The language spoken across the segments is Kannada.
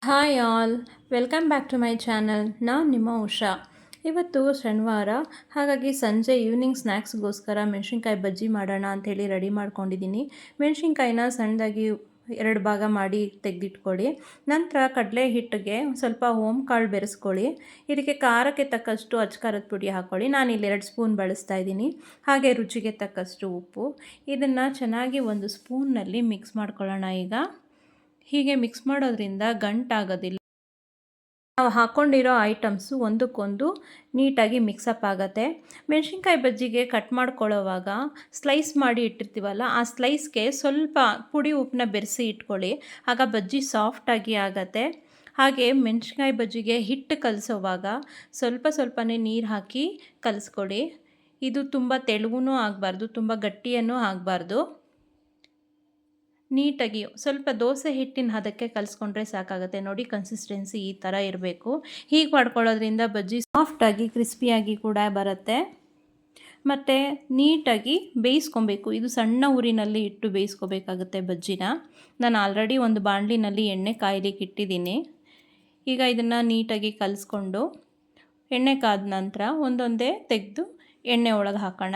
Hi all, welcome back to my channel. ನಾನು ನಿಮ್ಮ ಉಷಾ. ಇವತ್ತು ಶನಿವಾರ, ಹಾಗಾಗಿ ಸಂಜೆ ಈವ್ನಿಂಗ್ ಸ್ನ್ಯಾಕ್ಸ್ಗೋಸ್ಕರ ಮೆಣಸಿನ್ಕಾಯಿ ಬಜ್ಜಿ ಮಾಡೋಣ ಅಂಥೇಳಿ ರೆಡಿ ಮಾಡ್ಕೊಂಡಿದ್ದೀನಿ. ಮೆಣಸಿನ್ಕಾಯಿನ ಸಣ್ಣದಾಗಿ 2 ಭಾಗ ಮಾಡಿ ತೆಗೆದಿಟ್ಕೊಳ್ಳಿ. ನಂತರ ಕಡಲೆ ಹಿಟ್ಟಿಗೆ ಸ್ವಲ್ಪ ಓಮ್ ಕಾಳು ಬೆರೆಸ್ಕೊಳ್ಳಿ. ಇದಕ್ಕೆ ಖಾರಕ್ಕೆ ತಕ್ಕಷ್ಟು ಅಚ್ಕಾರದ ಪುಡಿ ಹಾಕ್ಕೊಳ್ಳಿ. ನಾನಿಲ್ಲಿ 2 ಸ್ಪೂನ್ ಬಳಸ್ತಾ ಇದ್ದೀನಿ. ಹಾಗೆ ರುಚಿಗೆ ತಕ್ಕಷ್ಟು ಉಪ್ಪು. ಇದನ್ನು ಚೆನ್ನಾಗಿ ಒಂದು ಸ್ಪೂನ್ನಲ್ಲಿ ಮಿಕ್ಸ್ ಮಾಡ್ಕೊಳ್ಳೋಣ. ಈಗ ಹೀಗೆ ಮಿಕ್ಸ್ ಮಾಡೋದ್ರಿಂದ ಗಂಟಾಗೋದಿಲ್ಲ. ನಾವು ಹಾಕ್ಕೊಂಡಿರೋ ಐಟಮ್ಸು ಒಂದಕ್ಕೊಂದು ನೀಟಾಗಿ ಮಿಕ್ಸಪ್ ಆಗುತ್ತೆ. ಮೆಣಸಿನ್ಕಾಯಿ ಬಜ್ಜಿಗೆ ಕಟ್ ಮಾಡ್ಕೊಳ್ಳೋವಾಗ ಸ್ಲೈಸ್ ಮಾಡಿ ಇಟ್ಟಿರ್ತೀವಲ್ಲ, ಆ ಸ್ಲೈಸ್ಗೆ ಸ್ವಲ್ಪ ಪುಡಿ ಉಪ್ಪನ್ನ ಬೆರೆಸಿ ಇಟ್ಕೊಳ್ಳಿ. ಆಗ ಬಜ್ಜಿ ಸಾಫ್ಟಾಗಿ ಆಗುತ್ತೆ. ಹಾಗೆ ಮೆಣಸಿನ್ಕಾಯಿ ಬಜ್ಜಿಗೆ ಹಿಟ್ಟು ಕಲಸೋವಾಗ ಸ್ವಲ್ಪನೇ ನೀರು ಹಾಕಿ ಕಲಿಸ್ಕೊಡಿ. ಇದು ತುಂಬ ತೆಳುವೂ ಆಗಬಾರ್ದು, ತುಂಬ ಗಟ್ಟಿಯೂ ಆಗಬಾರ್ದು. ನೀಟಾಗಿ ಸ್ವಲ್ಪ ದೋಸೆ ಹಿಟ್ಟಿನ ಹದಕ್ಕೆ ಕಲಿಸ್ಕೊಂಡ್ರೆ ಸಾಕಾಗುತ್ತೆ. ನೋಡಿ, ಕನ್ಸಿಸ್ಟೆನ್ಸಿ ಈ ಥರ ಇರಬೇಕು. ಹೀಗೆ ಮಾಡ್ಕೊಳ್ಳೋದ್ರಿಂದ ಬಜ್ಜಿ ಸಾಫ್ಟಾಗಿ ಕ್ರಿಸ್ಪಿಯಾಗಿ ಕೂಡ ಬರುತ್ತೆ. ಮತ್ತು ನೀಟಾಗಿ ಬೇಯಿಸ್ಕೊಬೇಕು. ಇದು ಸಣ್ಣ ಉರಿನಲ್ಲಿ ಇಟ್ಟು ಬೇಯಿಸ್ಕೋಬೇಕಾಗುತ್ತೆ ಬಜ್ಜಿನ. ನಾನು ಆಲ್ರೆಡಿ ಒಂದು ಬಾಣಲಿನಲ್ಲಿ ಎಣ್ಣೆ ಕಾಯ್ಲಿಕ್ಕೆ ಇಟ್ಟಿದ್ದೀನಿ. ಈಗ ಇದನ್ನು ನೀಟಾಗಿ ಕಲಿಸ್ಕೊಂಡು ಎಣ್ಣೆ ಕಾದ ನಂತರ ಒಂದೊಂದೇ ತೆಗೆದು ಎಣ್ಣೆ ಒಳಗೆ ಹಾಕೋಣ.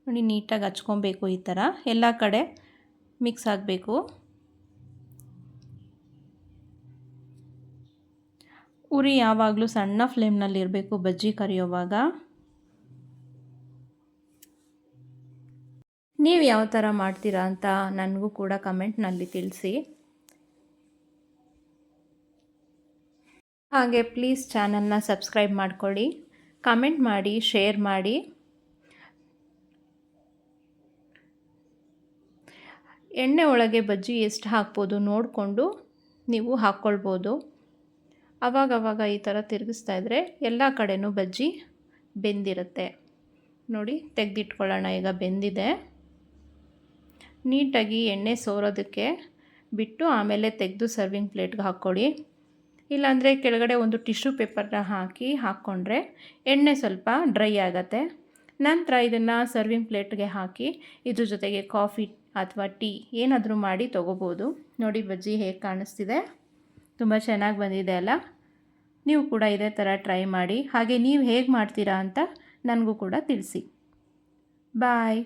ನೋಡಿ, ನೀಟಾಗಿ ಹಚ್ಕೊಬೇಕು. ಈ ಥರ ಎಲ್ಲ ಕಡೆ ಮಿಕ್ಸ್ ಆಗಬೇಕು. ಉರಿ ಯಾವಾಗಲೂ ಸಣ್ಣ ಫ್ಲೇಮ್ನಲ್ಲಿರಬೇಕು ಬಜ್ಜಿ ಕರಿಯೋವಾಗ. ನೀವು ಯಾವ ಥರ ಮಾಡ್ತೀರಾ ಅಂತ ನನಗೂ ಕೂಡ ಕಮೆಂಟ್ನಲ್ಲಿ ತಿಳಿಸಿ. ಹಾಗೆ ಪ್ಲೀಸ್ ಚಾನಲ್ನ ಸಬ್ಸ್ಕ್ರೈಬ್ ಮಾಡ್ಕೊಳ್ಳಿ, ಕಮೆಂಟ್ ಮಾಡಿ, ಶೇರ್ ಮಾಡಿ. ಎಣ್ಣೆ ಒಳಗೆ ಬಜ್ಜಿ ಎಷ್ಟು ಹಾಕ್ಬೋದು ನೋಡಿಕೊಂಡು ನೀವು ಹಾಕ್ಕೊಳ್ಬೋದು. ಆವಾಗವಾಗ ಈ ಥರ ತಿರುಗಿಸ್ತಾ ಇದ್ದರೆ ಎಲ್ಲ ಕಡೆನೂ ಬಜ್ಜಿ ಬೆಂದಿರುತ್ತೆ. ನೋಡಿ, ತೆಗೆದಿಟ್ಕೊಳ್ಳೋಣ. ಈಗ ಬೆಂದಿದೆ. ನೀಟಾಗಿ ಎಣ್ಣೆ ಸೋರೋದಕ್ಕೆ ಬಿಟ್ಟು ಆಮೇಲೆ ತೆಗೆದು ಸರ್ವಿಂಗ್ ಪ್ಲೇಟ್ಗೆ ಹಾಕ್ಕೊಳ್ಳಿ. ಇಲ್ಲಾಂದರೆ ಕೆಳಗಡೆ ಒಂದು ಟಿಶ್ಯೂ ಪೇಪರ್ನ ಹಾಕ್ಕೊಂಡ್ರೆ ಎಣ್ಣೆ ಸ್ವಲ್ಪ ಡ್ರೈ ಆಗುತ್ತೆ. ನಂತರ ಇದನ್ನು ಸರ್ವಿಂಗ್ ಪ್ಲೇಟ್ಗೆ ಹಾಕಿ ಇದ್ರ ಜೊತೆಗೆ ಕಾಫಿ ಅಥವಾ ಟೀ ಏನಾದರೂ ಮಾಡಿ ತೊಗೋಬೋದು. ನೋಡಿ, ಬಜ್ಜಿ ಹೇಗೆ ಕಾಣಿಸ್ತಿದೆ, ತುಂಬ ಚೆನ್ನಾಗಿ ಬಂದಿದೆ ಅಲ್ಲ. ನೀವು ಕೂಡ ಇದೇ ಥರ ಟ್ರೈ ಮಾಡಿ. ಹಾಗೆ ನೀವು ಹೇಗೆ ಮಾಡ್ತೀರಾ ಅಂತ ನನಗೂ ಕೂಡ ತಿಳಿಸಿ. ಬಾಯ್.